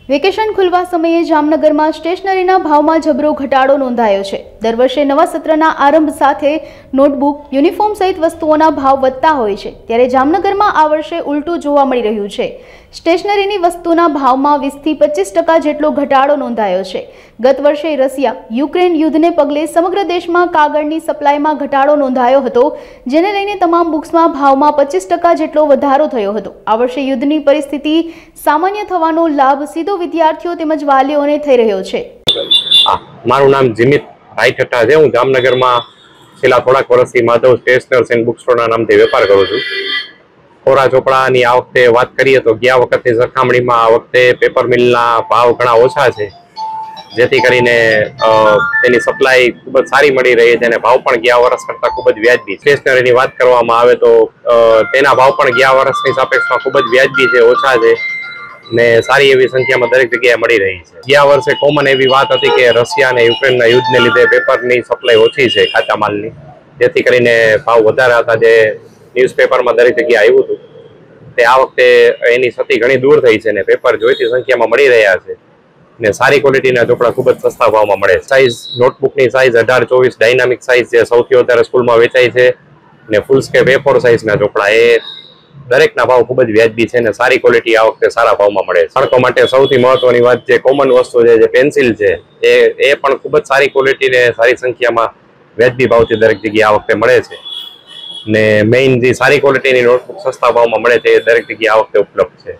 Vacation ખુલવા સમયે જામનગરમાં સ્ટેશનરીના ભાવમાં જબરો ઘટાડો નોંધાયો છે। દર વર્ષે નવા સત્રના આરંભ સાથે નોટબુક, યુનિફોર્મ સહિત વસ્તુઓના ભાવ વધતા હોય છે, ત્યારે જામનગરમાં આ વર્ષે ઉલટું જોવા મળી રહ્યું છે। સ્ટેશનરીની વસ્તુના ભાવમાં 20 થી 25% જેટલો ઘટાડો નોંધાયો છે। ગત વર્ષે રશિયા-યુક્રેન યુદ્ધને પગલે સમગ્ર દેશમાં કાગળની સપ્લાયમાં ઘટાડો નોંધાયો હતો, જેને લઈને તમામ બુક્સમાં ભાવમાં 25% જેટલો વધારો થયો હતો। આ વર્ષે યુદ્ધની પરિસ્થિતિ સામાન્ય થવાનો લાભ સીધો વિદ્યાર્થીઓ તેમજ વાલીઓને થઈ રહ્યો છે। મારું નામ જીમિત ભાઈ ઠટ્ટા છે। હું જામનગરમાં છેલ્લા થોડાક વર્ષથી માધવ સ્ટેશનર્સ એન્ડ બુક સ્ટોરના નામથી વેપાર કરું છું। કોરા ચોપડાની આ વખતે વાત કરીએ તો ગયા વખતની સરખામણીમાં આ વખતે પેપર મિલના ભાવ ઘણા ઓછા છે, જેથી કરીને તેની સપ્લાય ખૂબ જ સારી મળી રહી છે અને ભાવ પણ ગયા વર્ષ કરતાં ખૂબ જ વ્યાજબી। સ્ટેશનરીની વાત કરવામાં આવે તો તેના ભાવ પણ ગયા વર્ષની સાપેક્ષમાં ખૂબ જ વ્યાજબી છે, ઓછા છે ને સારી એવી સંખ્યામાં દરેક જગ્યાએ મળી રહી છે। ગયા વર્ષે કોમન એવી વાત હતી કે રશિયા અને યુક્રેનના યુદ્ધને લીધે પેપરની સપ્લાય ઓછી છે, કાચા માલની, જેથી કરીને ભાવ વધારે હતા, જે ન્યૂઝપેપરમાં દરેક જગ્યાએ આવ્યું હતું। તે આ વખતે એની ક્ષતિ ઘણી દૂર થઈ છે ને પેપર જોઈતી સંખ્યામાં મળી રહ્યા છે ને સારી ક્વોલિટીના ચોપડા ખૂબ જ સસ્તા ભાવમાં મળે। સાઇઝ નોટબુકની સાઇઝ 18-24 ડાયનામિક સાઇઝ જે સૌથી વધારે સ્કૂલમાં વેચાય છે ને ફૂલ સ્કેપ A4 સાઇઝના ચોપડા એ દરેકના ભાવ ખૂબ જ વ્યાજબી છે ને સારી ક્વોલિટી આ વખતે સારા ભાવમાં મળે છે। બાળકો માટે સૌથી મહત્વની વાત જે કોમન વસ્તુ છે, જે પેન્સિલ છે, એ પણ ખૂબ જ સારી ક્વોલિટી ને સારી સંખ્યામાં વ્યાજબી ભાવથી દરેક જગ્યાએ આ વખતે મળે છે ને મેઇન જે સારી ક્વોલિટીની નોટબુક સસ્તા ભાવમાં મળે છે એ દરેક જગ્યાએ આ વખતે ઉપલબ્ધ છે।